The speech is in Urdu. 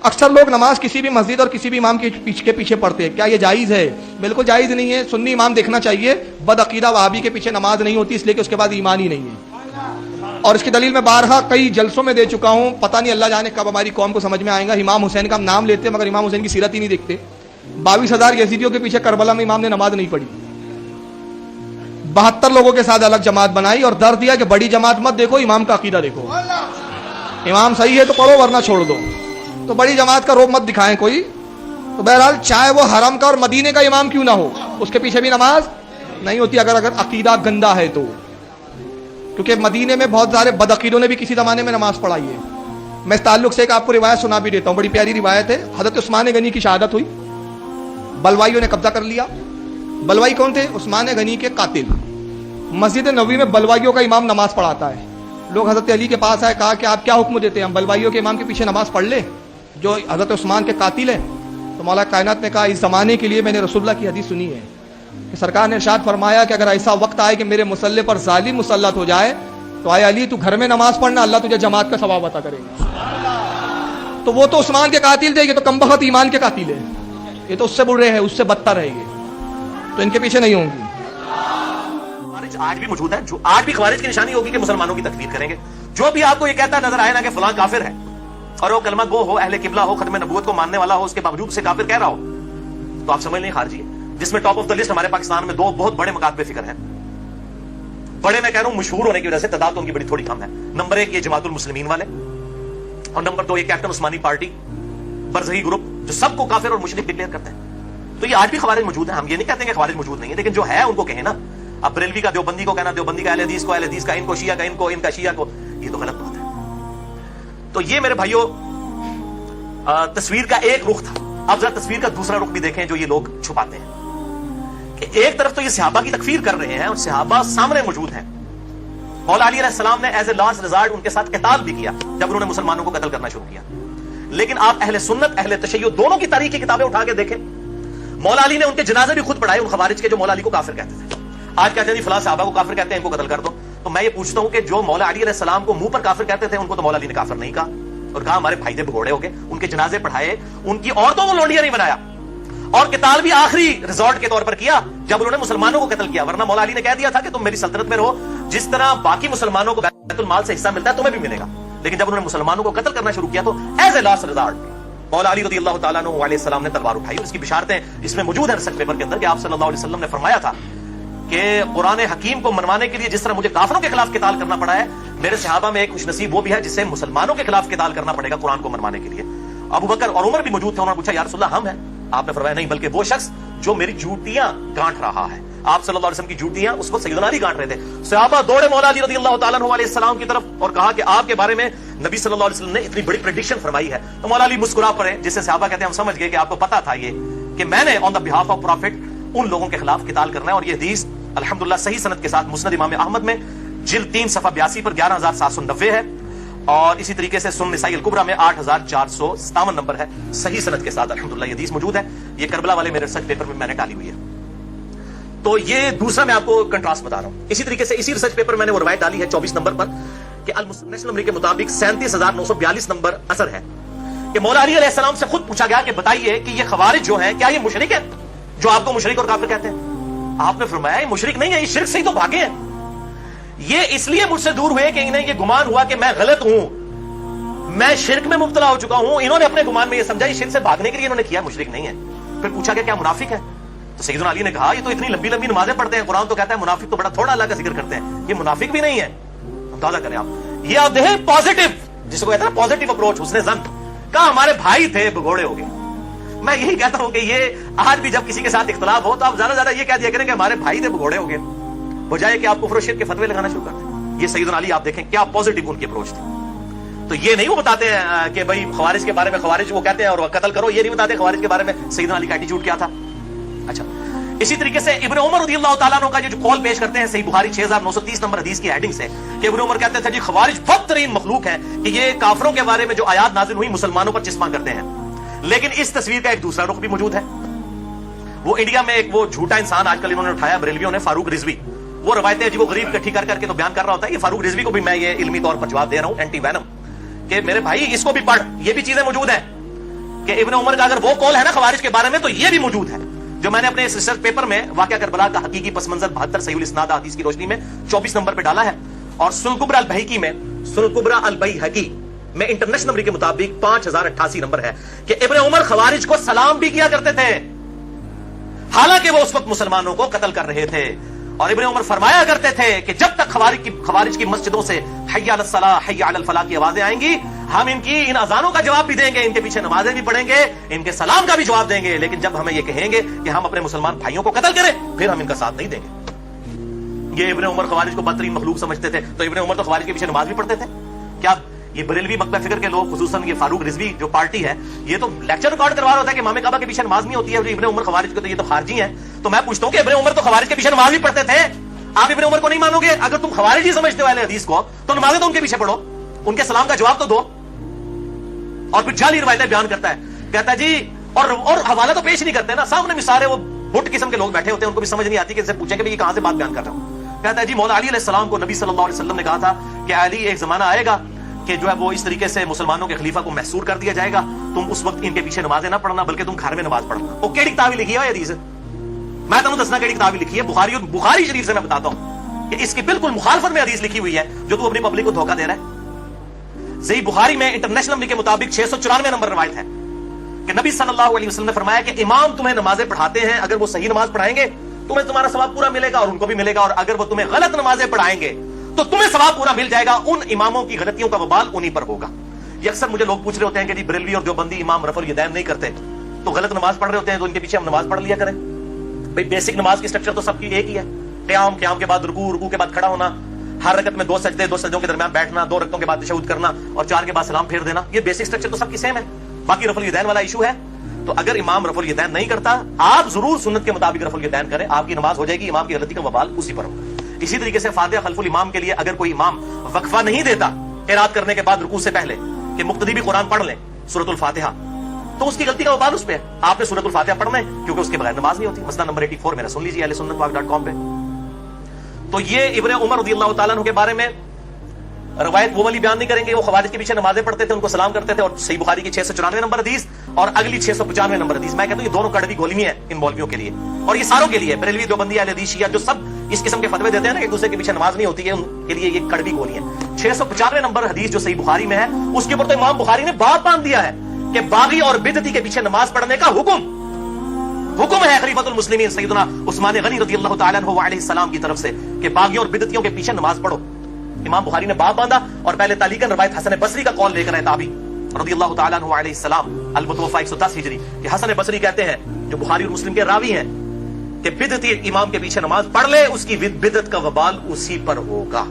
اکثر لوگ نماز کسی بھی مسجد اور کسی بھی امام کے پیچھے پڑھتے ہیں، کیا یہ جائز ہے؟ بالکل جائز نہیں ہے. سنی امام دیکھنا چاہیے. بدعقیدہ وہابی کے پیچھے نماز نہیں ہوتی، اس لیے کہ اس کے بعد ایمان ہی نہیں ہے. اور اس کی دلیل میں بارہا کئی جلسوں میں دے چکا ہوں. پتہ نہیں اللہ جانے کب ہماری قوم کو سمجھ میں آئے گا. امام حسین کا ہم نام لیتے ہیں مگر امام حسین کی سیرت ہی نہیں دیکھتے. 22,000 یزیدیوں کے پیچھے کربلا میں امام نے نماز نہیں پڑھی. 72 لوگوں کے ساتھ الگ جماعت بنائی اور در دیا کہ بڑی جماعت مت دیکھو، امام کا عقیدہ دیکھو. امام صحیح ہے تو پڑھو ورنہ چھوڑ دو. تو بڑی جماعت کا روب مت دکھائیں کوئی. تو بہرحال چاہے وہ حرم کا اور مدینے کا امام کیوں نہ ہو، اس کے پیچھے بھی نماز نہیں ہوتی اگر عقیدہ گندا ہے تو. کیونکہ مدینے میں بہت سارے بدعقیدوں نے بھی کسی زمانے میں نماز پڑھائی ہے. میں اس تعلق سے ایک آپ کو روایت سنا بھی دیتا ہوں، بڑی پیاری روایت ہے. حضرت عثمان غنی کی شہادت ہوئی، بلوائیوں نے قبضہ کر لیا. بلوائی کون تھے؟ عثمان غنی کے قاتل. مسجد نبوی میں بلوائیوں کا امام نماز پڑھاتا ہے. لوگ حضرت علی کے پاس آئے، کہا کہ آپ کیا حکم دیتے ہیں، ہم بلوائیوں کے امام کے پیچھے نماز پڑھ لیں جو حضرت عثمان کے قاتل ہیں؟ تو مولا کائنات نے کہا اس زمانے کے لیے میں نے رسول اللہ کی حدیث سنی ہے کہ سرکار نے ارشاد فرمایا کہ اگر ایسا وقت آئے کہ میرے مصلی پر ظالم مسلط ہو جائے تو آئے علی تو گھر میں نماز پڑھنا، اللہ تجھے جماعت کا ثواب عطا کرے گا. تو وہ تو عثمان کے قاتل تھے، یہ تو کمبخت ایمان کے قاتل ہے. یہ تو اس سے برے ہیں، اس سے بدتر رہے گے، تو ان کے پیچھے نہیں ہوں گی. خوارج آج بھی موجود ہے. جو آج بھی خوارج کی نشانی ہوگی کہ مسلمانوں کی تکفیر کریں گے. جو بھی آپ کو یہ کہتا نظر آئے نا کہ فلاں کافر ہے اور وہ کلمہ گو ہو، اہل قبلہ ہو، ختم نبوت کو ماننے والا ہو، اس کے باوجود سے کافر کہہ رہا ہو، تو آپ سمجھ لیں خارجی ہے. جس میں ٹاپ آف دا لسٹ ہمارے پاکستان میں 2 بہت بڑے مکاتب فکر ہیں. بڑے میں کہہ رہا ہوں مشہور ہونے کی وجہ سے تعداد تو ان کی بڑی تھوڑی کم ہے. نمبر 1 یہ جماعت المسلمین والے، اور نمبر 2 یہ کیپٹن عثمانی پارٹی برزخی گروپ جو سب کو کافر اور مشرک ڈکلیئر کرتے ہیں. تو یہ آج بھی خوارج موجود ہیں. ہم یہ نہیں کہتے ہیں کہ خوارج موجود نہیں ہے، لیکن جو ہے ان کو کہیں نا. اب بریلوی کا دیوبندی کو کہنا، دیوبندی کا اہل حدیث کو اہل حدیث کا، ان کو شیعہ کا ان کو، ان کا شیعہ کو، یہ تو غلط بات ہے. تو یہ میرے بھائیوں تصویر کا ایک رخ تھا. اب ذرا تصویر کا دوسرا رخ بھی دیکھیں جو یہ لوگ چھپاتے ہیں. کہ ایک طرف تو یہ صحابہ کی تکفیر کر رہے ہیں اور صحابہ سامنے موجود ہیں. مولا علی علیہ السلام نے ایز اے لاسٹ ریزارٹ ان کے ساتھ قتال بھی کیا جب انہوں نے مسلمانوں کو قتل کرنا شروع کیا. لیکن آپ اہل سنت اہل تشیع دونوں کی تاریخ کی کتابیں اٹھا کے دیکھیں. مولا علی نے ان کے جنازے بھی خود پڑھائے ان خوارج کے جو مولا علی کو کافر کہتے تھے. آج کہتے ہیں جی فلاں صحابہ کو کافر کہتے ہیں، ان کو قتل کر دو. تو میں یہ پوچھتا ہوں کہ جو مولا علی علیہ السلام کو منہ پر کافر کہتے تھے ان کو تو مولا علی نے کافر نہیں کہا، اور کہا ہمارے بھائی تھے بھگوڑے ہو گئے. ان کے جنازے پڑھائے، ان کی عورتوں کو لونڈیاں نہیں بنایا، اور قتال بھی آخری ریزورٹ کے طور پر کیا جب انہوں نے مسلمانوں کو قتل کیا. ورنہ مولا علی نے کہہ دیا تھا کہ تم میری سلطنت میں رہو، جس طرح باقی مسلمانوں کو بیت المال سے حصہ ملتا ہے تمہیں بھی ملے گا. لیکن جب انہوں نے مسلمانوں کو قتل کرنا شروع کیا تو ایز اے لاسٹ ریزارٹ مولا علی رضی اللہ تعالیٰ عنہ علیہ السلام نے تلوار اٹھائی. اس کی بشارتیں اس میں موجود ہیں ریسرچ پیپر کے اندر کہ آپ صلی اللہ علیہ وسلم نے فرمایا تھا کہ قرآن حکیم کو منوانے کے لیے جس طرح مجھے کافروں کے خلاف قتال کرنا پڑا ہے، میرے صحابہ میں ایک خوش نصیب وہ بھی ہے جسے مسلمانوں کے خلاف قتال کرنا پڑے گا قرآن کو منوانے کے لیے. ابو بکر اور عمر بھی موجود تھے. انہوں نے پوچھا یا رسول اللہ ہم ہیں؟ آپ نے فرمایا نہیں، بلکہ وہ شخص جو میری جوتیاں گانٹ رہا ہے. آپ صلی اللہ علیہ وسلم کی جوتیاں اس وقت سیدنا علی گانٹ رہے تھے. صحابہ دوڑے مولا علی رضی اللہ تعالیٰ عنہ علیہ السلام کی طرف اور کہا کہ آپ کے بارے میں نبی صلی اللہ علیہ وسلم نے اتنی بڑی پریڈکشن فرمائی ہے. تو مولا علی مسکرا پڑے، جس سے صحابہ کہتے ہیں ہم سمجھ گئے کہ آپ کو پتا تھا یہ کہ میں نے آن دا بہاف آف پروفٹ ان لوگوں کے خلاف قتال کرنا ہے. اور یہ حدیث الحمدللہ صحیح سند کے ساتھ مسند امام احمد میں جلد 3 صفحہ 82 پر 11790 ہے، اور اسی طریقے سے سنن نسائی الکبریٰ میں 8457 نمبر ہے. صحیح سند کے ساتھ الحمدللہ یہ حدیث موجود ہے. یہ کربلا والے میرے ریسرچ پیپر میں نے ڈالی ہوئی ہے. تو یہ دوسرا میں آپ کو کنٹراسٹ بتا رہا ہوں. اسی طریقے سے اسی ریسرچ پیپر میں نے وہ روایت ڈالی ہے 24 نمبر پر کہ نیشنل نمبر کے مطابق 37,942 نمبر اثر ہے کہ مولا علی علیہ السلام سے خود پوچھا گیا کہ بتائیے کہ یہ خوارج جو ہیں کیا یہ مشرک ہیں جو آپ کو مشرک اور کافر کہتے ہیں؟ آپ نے فرمایا یہ مشرک نہیں ہے، یہ شرک سے ہی تو بھاگے ہیں. یہ اس لیے مجھ سے دور ہوئے کہ انہیں یہ گمان ہوا کہ میں غلط ہوں، میں شرک میں مبتلا ہو چکا ہوں. انہوں نے اپنے گمان میں یہ سمجھا یہ شرک سے بھاگنے کے لیے انہوں نے کیا، مشرک نہیں ہے. پھر پوچھا گیا کیا منافق ہے؟ تو سیدنا علی نے کہا یہ تو اتنی لمبی لمبی نمازیں پڑھتے ہیں، قرآن تو کہتا ہے منافق تو بڑا تھوڑا اللہ کا ذکر کرتے ہیں، یہ منافق بھی نہیں ہے. اندازہ کریں آپ. یہ آپ دیکھیں پازیٹو، جس کو کہتے ہیں پازیٹو اپروچ، حسن ظن. کہا ہمارے بھائی تھے بھگوڑے ہو گئے. میں یہی کہتا ہوں کہ یہ آج بھی جب کسی کے ساتھ اختلاف ہو تو آپ زیادہ یہ کہہ دیا کریں کہ ہمارے بھائی تھے بھگوڑے ہو گئے، بجائے کہ آپ کفر و شرک کے فتوے لگانا شروع کرتے ہیں. یہ سیدنا علی آپ دیکھیں کیا پازیٹو ان کی اپروچ تھی. تو یہ نہیں وہ بتاتے ہیں کہ بھائی خوارج کے بارے میں خوارج وہ کہتے ہیں اور قتل کرو، یہ نہیں بتاتے خوارج کے بارے میں سیدنا علی کا ایٹیٹیوڈ کیا تھا. اچھا اسی طریقے سے ابن عمر رضی اللہ تعالیٰ عنہ کا جو قول پیش کرتے ہیں صحیح بخاری 6930 نمبر حدیث کی ہیڈنگ سے کہ ابن عمر کہتے تھے جی خوارج بدترین مخلوق ہے کہ یہ کافروں کے بارے میں جو آیات نازل ہوئی مسلمانوں پر چسپاں کرتے ہیں. لیکن اس تصویر کا ایک دوسرا رخ بھی موجود ہے. وہ انڈیا میں ایک وہ جھوٹا انسان آج کل انہوں نے اٹھایا بریلویوں نے، فاروق رضوی. وہ روایتیں عجیب و غریب اکٹھی کر کے تو بیان کر رہا ہوتا ہے. یہ فاروق رضوی کو بھی میں یہ علمی طور پر جواب دے رہا ہوں اینٹی وینم کہ میرے بھائی اس کو بھی پڑھ، یہ بھی چیزیں موجود ہیں کہ ابن عمر کا اگر وہ قول ہے نا خوارج کے بارے میں تو یہ بھی موجود ہے جو میں نے اپنے اس ریسرچ پیپر میں واقعہ کربلا کا حقیقی پس منظر 72 صحیح الاسناد حدیث کی روشنی میں 24 نمبر پہ ڈالا ہے، اور سنن کبری البیہقی میں سنن کبری البیہقی میں انٹرنیشنل نمبر کے مطابق 5088 نمبر ہے کہ ابن عمر خوارج کو سلام بھی کیا کرتے تھے حالانکہ وہ اس وقت مسلمانوں کو قتل کر رہے تھے، اور ابن عمر فرمایا کرتے تھے کہ جب تک خوارج کی مسجدوں سے حی علی الصلاح حی علی الفلاح کی آوازیں آئیں گی ہم ان اذانوں کا جواب بھی دیں گے، ان کے پیچھے نمازیں بھی پڑھیں گے، ان کے سلام کا بھی جواب دیں گے، لیکن جب ہمیں یہ کہیں گے کہ ہم اپنے مسلمان بھائیوں کو قتل کریں پھر ہم ان کا ساتھ نہیں دیں گے۔ یہ ابن عمر خوارج کو بدترین مخلوق سمجھتے تھے، تو ابن عمر تو خوارج کے پیچھے نماز بھی پڑھتے تھے۔ کیا یہ بریلوی مکتب فکر کے لوگ خصوصاً یہ فاروق رضوی جو پارٹی ہے یہ تو لیکچر ریکارڈ کروا رہا ہوتا ہے کہ امام کعبہ کے پیچھے نماز نہیں ہوتی ہے، ابن عمر خوارج کے تو یہ تو خارجی ہیں، تو میں پوچھتا ہوں کہ ابن عمر تو خوارج کے پیچھے نماز بھی پڑھتے تھے، آپ ابن عمر کو نہیں مانو گے؟ اگر تم خوارج ہی سمجھتے ہو اہل حدیث کو تو نمازیں تو ان کے پیچھے پڑھو، ان کے سلام کا جواب تو دو۔ اور پھر جعلی روایتیں بیان کرتا ہے، کہتا ہے جی اور حوالہ تو پیش نہیں کرتے نا، سامنے میں سارے وہ بٹ قسم کے لوگ بیٹھے ہوتے ہیں، ان کو بھی سمجھ نہیں آتی کہ ان سے پوچھیں کہ یہ کہاں سے بات بیان کر رہا ہوں۔ کہتا ہے جی مولا علی علیہ السلام کو نبی صلی اللہ علیہ وسلم نے کہا تھا کہ علی ایک زمانہ آئے گا کہ جو ہے وہ اس طریقے سے مسلمانوں کے خلیفہ کو محصور کر دیا جائے گا، تم اس وقت ان کے پیچھے نمازیں نہ پڑھنا بلکہ تم گھر میں نماز پڑھنا۔ وہ کیڑی کتاب لکھی ہے حدیث؟ میں تمہیں دسنا کیڑی کتاب لکھی ہے، بخاری شریف سے میں بتاتا ہوں کہ اس کی بالکل مخالفت میں حدیث لکھی ہوئی ہے جو تو اپنی پبلک کو دھوکہ دے رہا ہے۔ صحیح بخاری میں انٹرنیشنل نمبر کے مطابق 694 نمبر روایت ہے کہ نبی صلی اللہ علیہ وسلم نے فرمایا کہ امام تمہیں نمازیں پڑھاتے ہیں، اگر وہ صحیح نماز پڑھائیں گے تمہیں تمہارا ثواب پورا ملے گا اور ان کو بھی ملے گا، اور اگر وہ تمہیں غلط نمازیں پڑھائیں گے تو تمہیں ثواب پورا مل جائے گا، ان اماموں کی غلطیوں کا وبال انہی پر ہوگا۔ یہ اکثر مجھے لوگ پوچھ رہے ہوتے ہیں کہ جی بریلوی اور دیوبندی امام رفع الیدین نہیں کرتے تو غلط نماز پڑھ رہے ہوتے ہیں تو ان کے پیچھے ہم نماز پڑھ لیا کریں۔ بھئی بیسک نماز کی سٹرکچر تو سب کی ایک ہی ہے، قیام کے بعد رکوع، رکوع کے بعد کھڑا ہونا، ہر رکعت میں 2 سجدے، 2 سجدوں کے درمیان بیٹھنا، 2 رکعتوں کے بعد تشہد کرنا اور 4 کے بعد سلام پھیر دینا، یہ بیسک سٹرکچر تو سب کی سیم ہے۔ باقی رفع الیدین والا ایشو ہے، تو اگر امام رفع الیدین نہیں کرتا آپ ضرور سنت کے مطابق رفع الیدین کریں، آپ کی نماز ہو جائے گی، امام کی غلطی کا وبال اسی پر ہوگا۔ اسی طریقے سے فاتحہ خلف الامام کے لیے اگر کوئی امام وقفہ نہیں دیتا قرات کرنے کے بعد رکوع سے پہلے کہ مقتدی بھی قرآن پڑھ لیں سورۃ الفاتحہ، تو اس کی غلطی کا وبال اس پہ ہے، آپ نے سورۃ الفاتحہ پڑھنا ہے کیونکہ اس کے بغیر نماز نہیں ہوتی۔ مسئلہ نمبر 84 میرا سن لیجیے اہل سنت پاک.com پہ۔ تو یہ ابن عمر رضی اللہ تعالیٰ عنہ کے بارے میں روایت وہ والی بیان نہیں کریں گے، وہ خوارج کے پیچھے نمازیں پڑھتے تھے، ان کو سلام کرتے تھے، اور صحیح بخاری کی 694 نمبر حدیث اور اگلی 695 نمبر حدیث، میں کہتا ہوں یہ دونوں کڑوی گولیاں ہیں ان مولویوں کے لیے اور یہ ساروں کے لیے، بریلوی دیوبندی اہل حدیث شیعہ جو سب اس قسم کے فتوے دیتے ہیں نا کہ ایک دوسرے کے پیچھے نماز نہیں ہوتی ہے، ان کے لیے یہ کڑوی گولی ہیں۔ 695 نمبر حدیث جو صحیح بخاری میں ہے اس کے اوپر تو امام بخاری نے باب باندھ دیا ہے کہ باغی اور بدعتی کے پیچھے نماز پڑھنے کا حکم ہے خلیفۃ المسلمین سیدنا عثمان غنی رضی اللہ تعالیٰ عنہ علیہ السلام کی طرف سے کہ باغیوں اور بدعتیوں کے پیچھے نماز پڑھو۔ امام بخاری نے باب باندھا اور پہلے تعلیقاً روایت حسن بصری کا قول لے کر ہے تابعی رضی اللہ تعالیٰ عنہ علیہ السلام المتوفی 110 ہجری کہ حسن بصری کہتے ہیں جو بخاری اور مسلم کے راوی ہیں کہ بدعتی امام کے پیچھے نماز پڑھ لے اس کی بدعت کا وبال اسی پر ہوگا۔